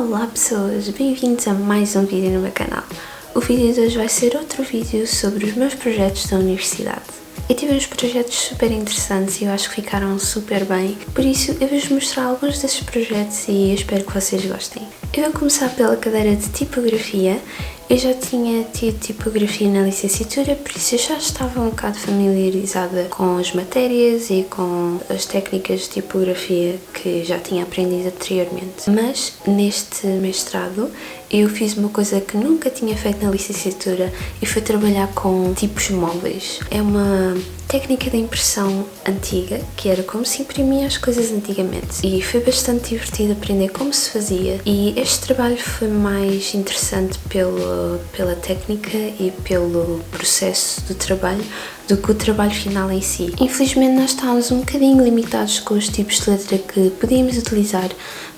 Olá pessoas, bem-vindos a mais um vídeo no meu canal. O vídeo de hoje vai ser outro vídeo sobre os meus projetos da universidade. Eu tive uns projetos super interessantes e eu acho que ficaram super bem, por isso eu vou-vos mostrar alguns desses projetos e eu espero que vocês gostem. Eu vou começar pela cadeira de tipografia. Eu já tinha tido tipografia na licenciatura, por isso eu já estava um bocado familiarizada com as matérias e com as técnicas de tipografia que já tinha aprendido anteriormente. Mas neste mestrado eu fiz uma coisa que nunca tinha feito na licenciatura e foi trabalhar com tipos móveis. É uma técnica de impressão antiga, que era como se imprimia as coisas antigamente, e foi bastante divertido aprender como se fazia, e este trabalho foi mais interessante pela técnica e pelo processo do trabalho do que o trabalho final em si. Infelizmente nós estávamos um bocadinho limitados com os tipos de letra que podíamos utilizar,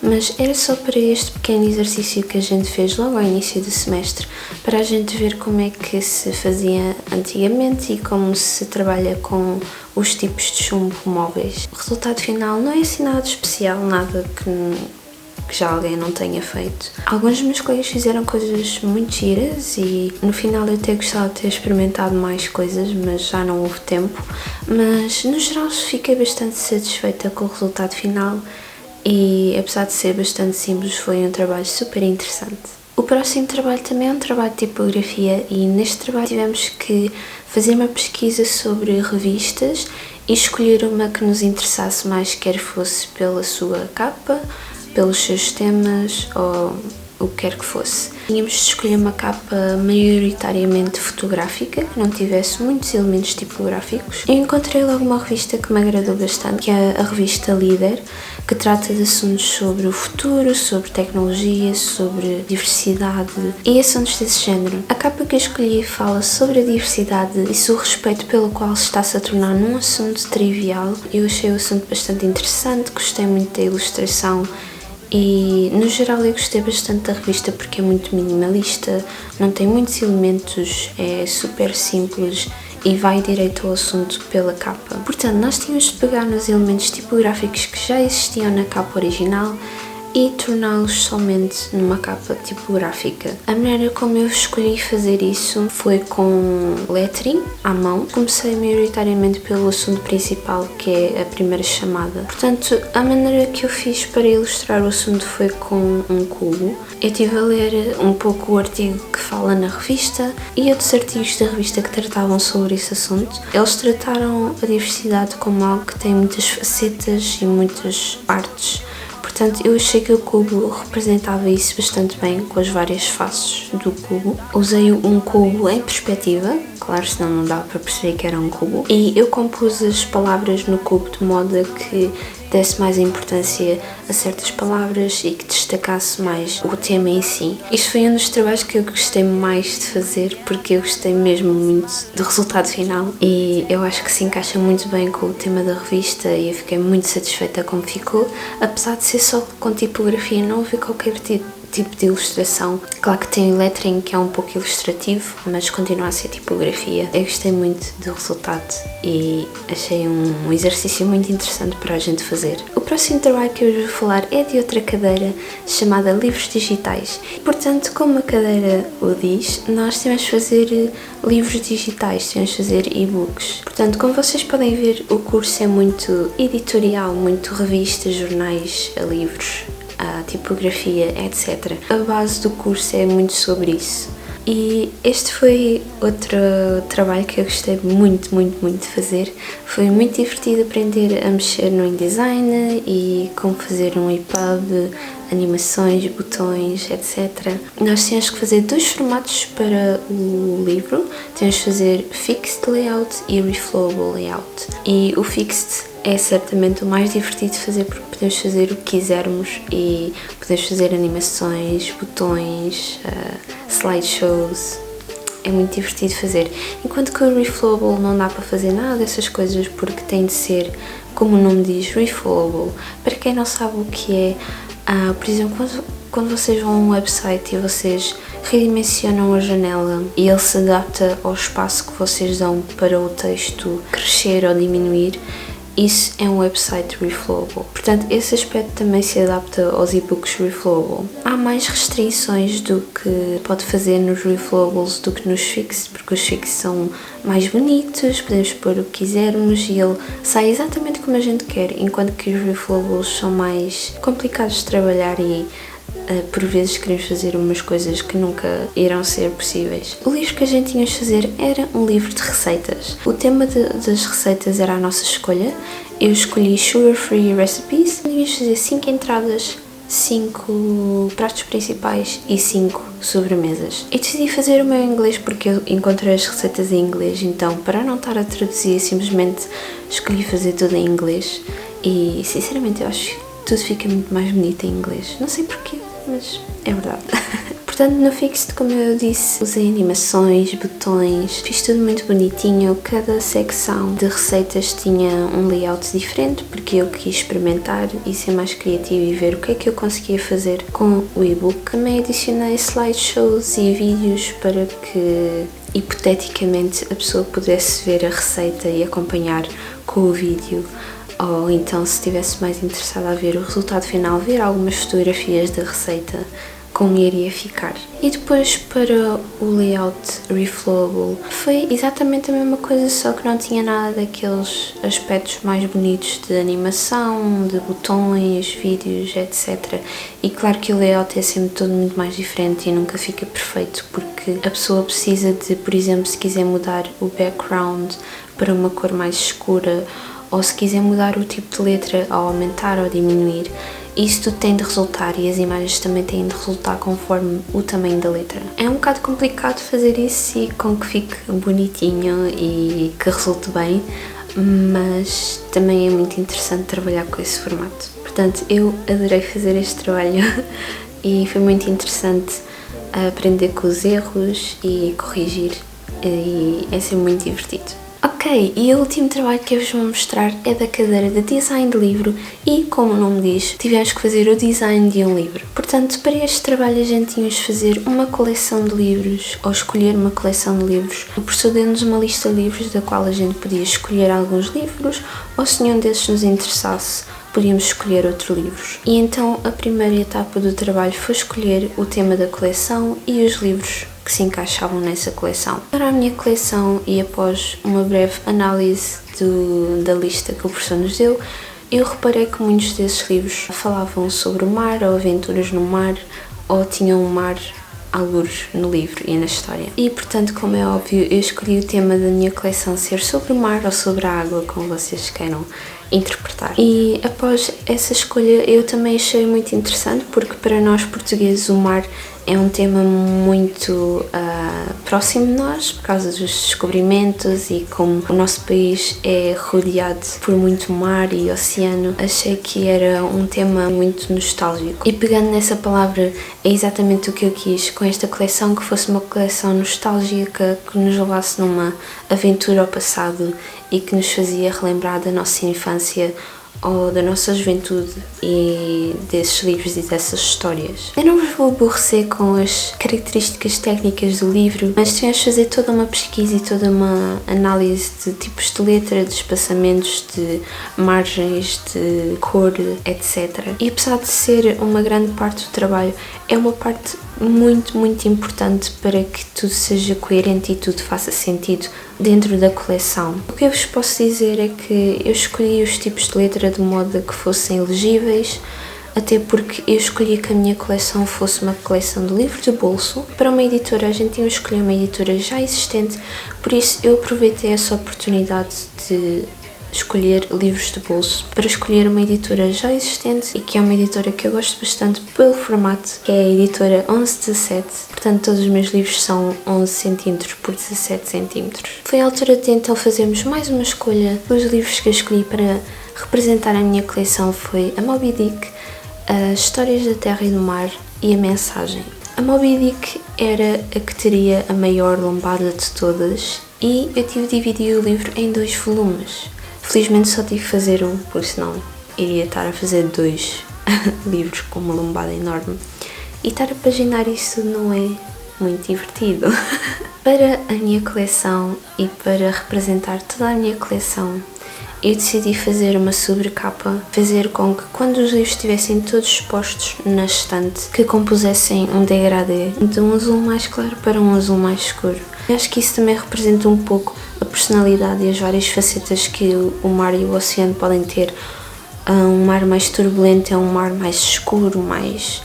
mas era só para este pequeno exercício que a gente fez logo ao início do semestre, para a gente ver como é que se fazia antigamente e como se trabalha com os tipos de chumbo móveis. O resultado final não é assim nada de especial, nada que já alguém não tenha feito. Alguns dos meus colegas fizeram coisas muito giras e no final eu até gostava de ter experimentado mais coisas, mas já não houve tempo. Mas no geral fiquei bastante satisfeita com o resultado final e, apesar de ser bastante simples, foi um trabalho super interessante. O próximo trabalho também é um trabalho de tipografia e neste trabalho tivemos que fazer uma pesquisa sobre revistas e escolher uma que nos interessasse mais, quer fosse pela sua capa, pelos seus temas ou o que quer que fosse. Tínhamos de escolher uma capa maioritariamente fotográfica, que não tivesse muitos elementos tipográficos. Eu encontrei logo uma revista que me agradou bastante, que é a revista Líder, que trata de assuntos sobre o futuro, sobre tecnologia, sobre diversidade e assuntos desse género. A capa que eu escolhi fala sobre a diversidade e sobre o respeito pelo qual se está-se a tornar num assunto trivial. Eu achei o assunto bastante interessante, gostei muito da ilustração e, no geral, eu gostei bastante da revista porque é muito minimalista, não tem muitos elementos, é super simples e vai direito ao assunto pela capa. Portanto, nós tínhamos de pegar nos elementos tipográficos que já existiam na capa original e torná-los somente numa capa tipográfica. A maneira como eu escolhi fazer isso foi com lettering à mão. Comecei maioritariamente pelo assunto principal, que é a primeira chamada. Portanto, a maneira que eu fiz para ilustrar o assunto foi com um cubo. Eu estive a ler um pouco o artigo que fala na revista e outros artigos da revista que tratavam sobre esse assunto. Eles trataram a diversidade como algo que tem muitas facetas e muitas partes. Portanto, eu achei que o cubo representava isso bastante bem, com as várias faces do cubo. Usei um cubo em perspectiva, claro, senão não dava para perceber que era um cubo. E eu compus as palavras no cubo de modo a que desse mais importância a certas palavras e que destacasse mais o tema em si. Isto foi um dos trabalhos que eu gostei mais de fazer, porque eu gostei mesmo muito do resultado final e eu acho que se encaixa muito bem com o tema da revista e eu fiquei muito satisfeita como ficou. Apesar de ser só com tipografia, não houve qualquer tipo de ilustração. Claro que tem o lettering, que é um pouco ilustrativo, mas continua a ser tipografia. Eu gostei muito do resultado e achei um exercício muito interessante para a gente fazer. O próximo trabalho que eu vos vou falar é de outra cadeira chamada Livros Digitais. Portanto, como a cadeira o diz, nós temos de fazer livros digitais, temos de fazer e-books. Portanto, como vocês podem ver, o curso é muito editorial, muito revistas, jornais, livros, a tipografia, etc. A base do curso é muito sobre isso. E este foi outro trabalho que eu gostei muito de fazer. Foi muito divertido aprender a mexer no InDesign e como fazer um EPUB, animações, botões, etc. Nós temos que fazer dois formatos para o livro. Temos que fazer Fixed Layout e Reflowable Layout. E o Fixed é certamente o mais divertido de fazer porque podemos fazer o que quisermos e podemos fazer animações, botões, slideshows. É muito divertido de fazer. Enquanto que o Reflowable não dá para fazer nada dessas coisas porque tem de ser, como o nome diz, Reflowable. Para quem não sabe o que é, por exemplo, quando vocês vão a um website e vocês redimensionam a janela e ele se adapta ao espaço que vocês dão para o texto crescer ou diminuir, isso é um website reflowable. Portanto, esse aspecto também se adapta aos e-books reflowable. Há mais restrições do que pode fazer nos reflowables do que nos fixed, porque os fixed são mais bonitos, podemos pôr o que quisermos e ele sai exatamente como a gente quer, enquanto que os reflowables são mais complicados de trabalhar e por vezes queremos fazer umas coisas que nunca irão ser possíveis. O livro que a gente tinha de fazer era um livro de receitas. O tema das receitas era a nossa escolha. Eu escolhi sugar-free recipes. Tínhamos de fazer 5 entradas, 5 pratos principais e 5 sobremesas. Eu decidi fazer o meu em inglês porque eu encontrei as receitas em inglês, então para não estar a traduzir, simplesmente escolhi fazer tudo em inglês e sinceramente eu acho que tudo fica muito mais bonito em inglês. Não sei porquê, mas é verdade. Portanto, no Fixed, como eu disse, usei animações, botões, fiz tudo muito bonitinho. Cada secção de receitas tinha um layout diferente, porque eu quis experimentar e ser mais criativa e ver o que é que eu conseguia fazer com o e-book. Também adicionei slideshows e vídeos para que, hipoteticamente, a pessoa pudesse ver a receita e acompanhar com o vídeo. Ou então, se estivesse mais interessada a ver o resultado final, ver algumas fotografias da receita, como iria ficar. E depois, para o layout reflowable, foi exatamente a mesma coisa, só que não tinha nada daqueles aspectos mais bonitos de animação, de botões, vídeos, etc. E claro que o layout é sempre todo muito mais diferente e nunca fica perfeito, porque a pessoa precisa de, por exemplo, se quiser mudar o background para uma cor mais escura, ou se quiser mudar o tipo de letra, ao aumentar ou diminuir, isso tudo tem de resultar e as imagens também têm de resultar conforme o tamanho da letra. É um bocado complicado fazer isso e com que fique bonitinho e que resulte bem, mas também é muito interessante trabalhar com esse formato. Portanto, eu adorei fazer este trabalho e foi muito interessante aprender com os erros e corrigir, e é sempre muito divertido. Ok, e o último trabalho que eu vos vou mostrar é da cadeira de design de livro e, como o nome diz, tivemos que fazer o design de um livro. Portanto, para este trabalho a gente tínhamos de fazer uma coleção de livros, ou escolher uma coleção de livros. O professor deu-nos uma lista de livros da qual a gente podia escolher alguns livros, ou se nenhum desses nos interessasse, podíamos escolher outros livros. E então a primeira etapa do trabalho foi escolher o tema da coleção e os livros que se encaixavam nessa coleção. Para a minha coleção e após uma breve análise da lista que o professor nos deu, eu reparei que muitos desses livros falavam sobre o mar ou aventuras no mar ou tinham o mar algures no livro e na história. E portanto, como é óbvio, eu escolhi o tema da minha coleção ser sobre o mar ou sobre a água, como vocês queiram interpretar. E após essa escolha eu também achei muito interessante, porque para nós portugueses o mar é um tema muito próximo de nós, por causa dos descobrimentos e como o nosso país é rodeado por muito mar e oceano, achei que era um tema muito nostálgico. E pegando nessa palavra, é exatamente o que eu quis com esta coleção, que fosse uma coleção nostálgica, que nos levasse numa aventura ao passado e que nos fazia relembrar da nossa infância ou da nossa juventude e desses livros e dessas histórias. Eu não vos vou aborrecer com as características técnicas do livro, mas tivemos de fazer toda uma pesquisa e toda uma análise de tipos de letra, de espaçamentos, de margens, de cor, etc. E apesar de ser uma grande parte do trabalho, é uma parte muito, muito importante para que tudo seja coerente e tudo faça sentido dentro da coleção. O que eu vos posso dizer é que eu escolhi os tipos de letra de modo a que fossem legíveis, até porque eu escolhi que a minha coleção fosse uma coleção de livros de bolso. Para uma editora, a gente tinha escolhido uma editora já existente, por isso eu aproveitei essa oportunidade de escolher livros de bolso para escolher uma editora já existente e que é uma editora que eu gosto bastante pelo formato, que é a editora 1117. Portanto, todos os meus livros são 11 cm por 17 cm. Foi a altura de então fazermos mais uma escolha. Os livros que eu escolhi para representar a minha coleção foi a Moby Dick, as Histórias da Terra e do Mar e a Mensagem. A Moby Dick era a que teria a maior lombada de todas e eu tive de dividir o livro em 2 volumes. Felizmente só tive que fazer um, porque senão iria estar a fazer 2 livros com uma lombada enorme. E estar a paginar isso não é muito divertido. Para a minha coleção e para representar toda a minha coleção, eu decidi fazer uma sobrecapa, fazer com que quando os livros estivessem todos expostos na estante, que compusessem um degradê de um azul mais claro para um azul mais escuro. Eu acho que isso também representa um pouco a personalidade e as várias facetas que o mar e o oceano podem ter. Um mar mais turbulento é um mar mais escuro, mais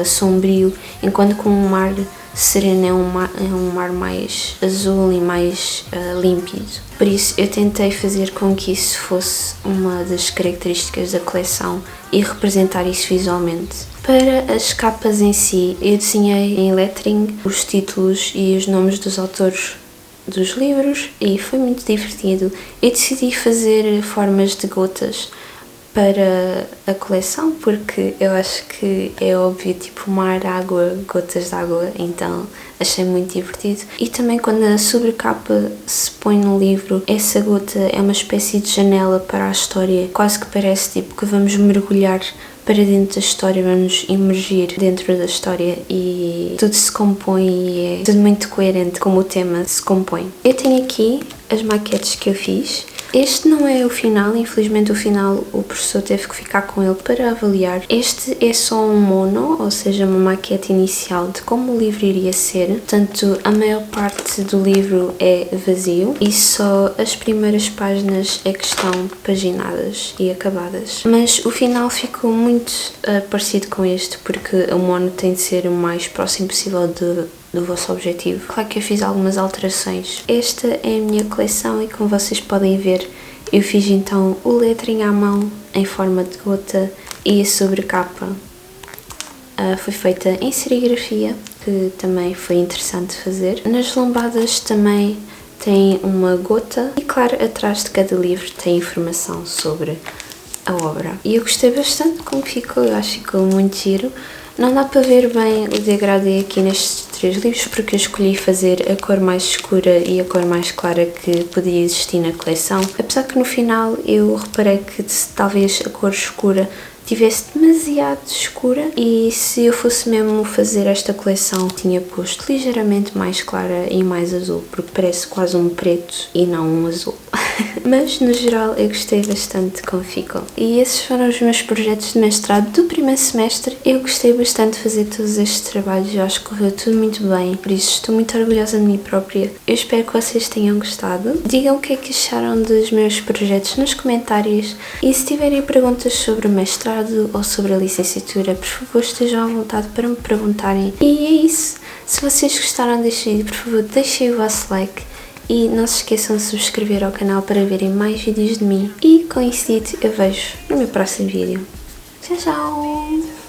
sombrio, enquanto que um mar sereno é um mar mais azul e mais límpido. Por isso eu tentei fazer com que isso fosse uma das características da coleção e representar isso visualmente. Para as capas em si, eu desenhei em lettering os títulos e os nomes dos autores dos livros e foi muito divertido. Eu decidi fazer formas de gotas para a coleção porque eu acho que é óbvio, tipo mar, água, gotas de água, então achei muito divertido. E também quando a sobrecapa se põe no livro, essa gota é uma espécie de janela para a história, quase que parece tipo que vamos mergulhar para dentro da história, vamos imergir dentro da história e tudo se compõe e é tudo muito coerente como o tema se compõe. Eu tenho aqui as maquetes que eu fiz. Este não é o final, infelizmente o final o professor teve que ficar com ele para avaliar. Este é só um mono, ou seja, uma maquete inicial de como o livro iria ser. Portanto, a maior parte do livro é vazio e só as primeiras páginas é que estão paginadas e acabadas. Mas o final ficou muito parecido com este, porque o mono tem de ser o mais próximo possível do vosso objetivo. Claro que eu fiz algumas alterações. Esta é a minha coleção e como vocês podem ver, eu fiz então o lettering à mão em forma de gota e a sobrecapa foi feita em serigrafia, que também foi interessante fazer. Nas lombadas também tem uma gota e claro, atrás de cada livro tem informação sobre a obra. E eu gostei bastante como ficou, eu acho que ficou muito giro. Não dá para ver bem o degradê aqui nestes 3 livros porque eu escolhi fazer a cor mais escura e a cor mais clara que podia existir na coleção. Apesar que no final eu reparei que talvez a cor escura tivesse demasiado escura e se eu fosse mesmo fazer esta coleção tinha posto ligeiramente mais clara e mais azul, porque parece quase um preto e não um azul. Mas no geral eu gostei bastante de como ficou. E esses foram os meus projetos de mestrado do primeiro semestre. Eu gostei bastante de fazer todos estes trabalhos, eu acho que correu tudo muito bem, por isso estou muito orgulhosa de mim própria. Eu espero que vocês tenham gostado. Digam o que é que acharam dos meus projetos nos comentários e se tiverem perguntas sobre o mestrado ou sobre a licenciatura, por favor estejam à vontade para me perguntarem. E é isso. Se vocês gostaram deste vídeo, por favor deixem o vosso like e não se esqueçam de subscrever ao canal para verem mais vídeos de mim. E com isso dito, eu vejo no meu próximo vídeo. Tchau, tchau!